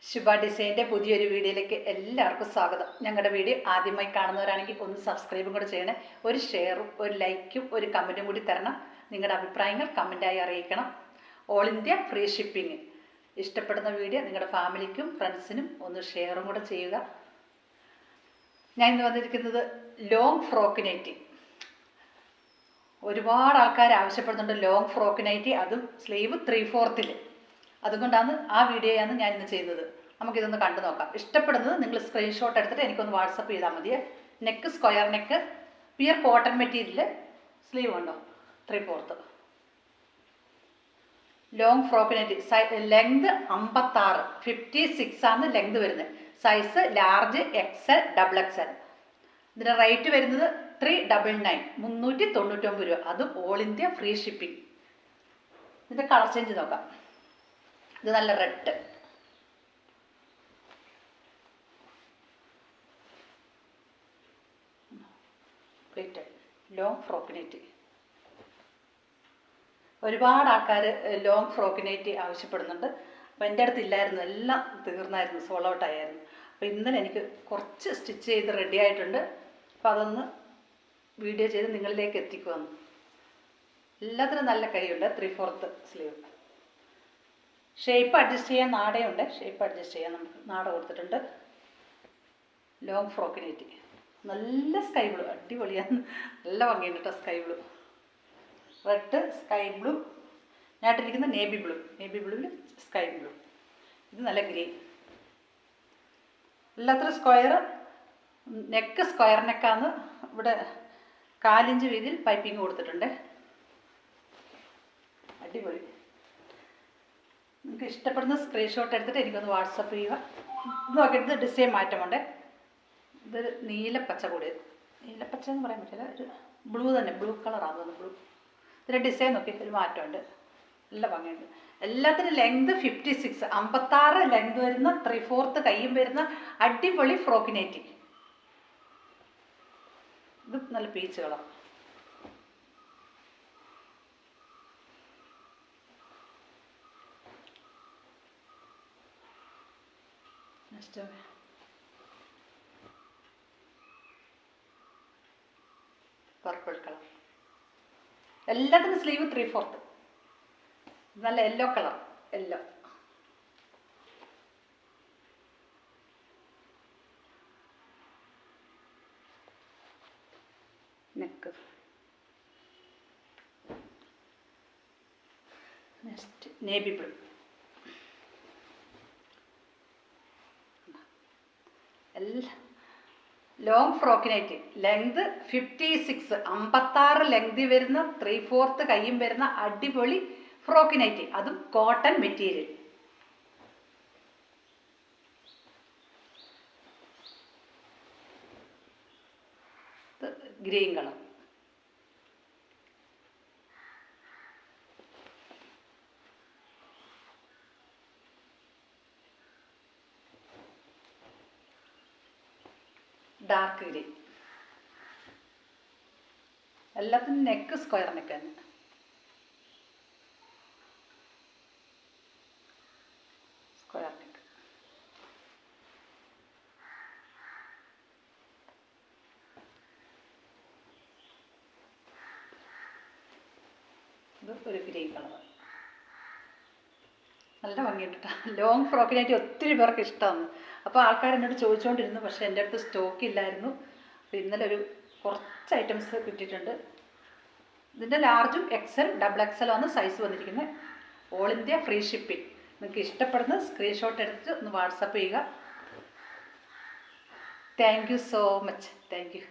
ശുഭ ഡിസൈൻ്റെ പുതിയൊരു വീഡിയോയിലേക്ക് എല്ലാവർക്കും സ്വാഗതം. ഞങ്ങളുടെ വീഡിയോ ആദ്യമായി കാണുന്നവരാണെങ്കിൽ ഒന്ന് സബ്സ്ക്രൈബും കൂടെ ചെയ്യണേ. ഒരു ഷെയറും ഒരു ലൈക്കും ഒരു കമൻറ്റും കൂടി തരണം. നിങ്ങളുടെ അഭിപ്രായങ്ങൾ കമൻറ്റായി അറിയിക്കണം. All India free shipping. ഇഷ്ടപ്പെടുന്ന വീഡിയോ നിങ്ങളുടെ ഫാമിലിക്കും ഫ്രണ്ട്സിനും ഒന്ന് ഷെയറും കൂടെ ചെയ്യുക. ഞാൻ ഇന്ന് വന്നിരിക്കുന്നത് ലോങ് ഫ്രോക്ക് നൈറ്റി. ഒരുപാട് ആൾക്കാർ ആവശ്യപ്പെടുന്നുണ്ട് ലോങ് ഫ്രോക്ക് നൈറ്റി, അതും സ്ലീവ് 3/4. അതുകൊണ്ടാണ് ആ വീഡിയോയാണ് ഞാൻ ഇന്ന് ചെയ്യുന്നത്. നമുക്കിതൊന്ന് കണ്ടു നോക്കാം. ഇഷ്ടപ്പെടുന്നത് നിങ്ങൾ സ്ക്രീൻഷോട്ട് എടുത്തിട്ട് എനിക്കൊന്ന് വാട്സപ്പ് ചെയ്താൽ മതി. Neck square neck, pure cotton material, sleeve ഉണ്ടോ 3/4. Long frock nightie. ലെങ്ത് 56, 56 ആണ് ലെങ്ത് വരുന്നത്. Size large, XL, XXL. ഇതിൻ്റെ റേറ്റ് വരുന്നത് 399, 399 രൂപ. അതും ഓൾ ഇന്ത്യ ഫ്രീ ഷിപ്പിംഗ്. ഇതിൻ്റെ കളർ ചേഞ്ച് നോക്കാം. ഇത് നല്ല red, pleated long frock nightie. ഒരുപാട് ആൾക്കാർ ലോങ് ഫ്രോക്ക് നൈറ്റി ആവശ്യപ്പെടുന്നുണ്ട്. അപ്പോൾ എൻ്റെ അടുത്ത് ഇല്ലായിരുന്നു, എല്ലാം തീർന്നായിരുന്നു, സോൾ ഔട്ട് ആയിരുന്നു. അപ്പോൾ ഇന്നലെ എനിക്ക് കുറച്ച് സ്റ്റിച്ച് ചെയ്ത് റെഡി ആയിട്ടുണ്ട്. അപ്പോൾ അതൊന്ന് വീഡിയോ ചെയ്ത് നിങ്ങളിലേക്ക് എത്തിക്കുമെന്ന്. എല്ലാത്തിനും നല്ല കൈയുണ്ട്. 3/4 സ്ലീവ്. ഷേപ്പ് അഡ്ജസ്റ്റ് ചെയ്യാൻ നാടയുണ്ട്. ഷേപ്പ് അഡ്ജസ്റ്റ് ചെയ്യാൻ നമുക്ക് നാട കൊടുത്തിട്ടുണ്ട്. Long frock nightie. നല്ല സ്കൈ ബ്ലൂ, അടിപൊളിയാണ്. നല്ല ഭംഗിയുണ്ട് കേട്ടോ. Sky blue, red, sky blue. ഞാനിട്ടിരിക്കുന്ന നേവി ബ്ലൂ, നേവി ബ്ലൂവിൽ സ്കൈ ബ്ലൂ. ഇത് നല്ല ഗ്രീൻ. എല്ലാത്തിനും സ്ക്വയർ. നെക്ക് സ്ക്വയർ നെക്കാണ്. ഇവിടെ 4 ഇഞ്ച് വീതിയിൽ പൈപ്പിംഗ് കൊടുത്തിട്ടുണ്ട്. അടിപൊളി. നിങ്ങൾക്ക് ഇഷ്ടപ്പെടുന്ന സ്ക്രീൻഷോട്ട് എടുത്തിട്ട് എനിക്കൊന്ന് വാട്സപ്പ് ചെയ്യുക. ഇത് നോക്കിയിട്ട് ഡിസൈൻ മാറ്റമുണ്ട്. ഇതൊരു നീലപ്പച്ച കൂടി, നീലപ്പച്ച എന്ന് പറയാൻ പറ്റില്ല, ഒരു ബ്ലൂ തന്നെ, ബ്ലൂ കളറാണ് തോന്നുന്നു. ബ്ലൂ. ഇതിൻ്റെ ഡിസൈൻ നോക്കി ഒരു മാറ്റമുണ്ട്. നല്ല ഭംഗിയുണ്ട്. എല്ലാത്തിനും ലെങ്ത് 56, 56 ലെങ്ത് വരുന്ന 3/4 കൈയും വരുന്ന അടിപൊളി ഫ്രോക്ക് നൈറ്റി. ഇത് നല്ല peach colour. Next purple colour. എല്ലാത്തിനും സ്ലീവ് 3/4. നല്ല yellow colour, yellow. Neck. Next navy blue. Long frock nightie. Length 56, 56 length വരുന്ന 3/4 കൈയും വരുന്ന അടിപൊളി ഫ്രോക്ക് നൈറ്റി. അതും cotton material. Green colour. Dark green. എല്ലാത്തിനും നെക്ക് സ്ക്വയർ നെക്ക് തന്നെ. Square neck. ഇത് ഒരു ഗ്രീൻ കളർ. നല്ല ഭംഗിയുണ്ട് കേട്ടോ. ലോങ് ഫ്രോക്ക് നൈറ്റി ഒത്തിരി പേർക്ക് ഇഷ്ടമാണ്. അപ്പോൾ ആൾക്കാർ എന്നോട് ചോദിച്ചുകൊണ്ടിരുന്നു, പക്ഷേ എൻ്റെ അടുത്ത് സ്റ്റോക്ക് ഇല്ലായിരുന്നു. അപ്പോൾ ഇന്നലെ കുറച്ച് ഐറ്റംസ് കിട്ടിയിട്ടുണ്ട്. ഇതിൻ്റെ ലാർജും XL, XXL ആണ് സൈസ് വന്നിരിക്കുന്നത്. All India free shipping. നിങ്ങൾക്ക് ഇഷ്ടപ്പെടുന്ന സ്ക്രീൻഷോട്ട് എടുത്തിട്ട് ഒന്ന് വാട്സപ്പ് ചെയ്യുക. Thank you so much. Thank you.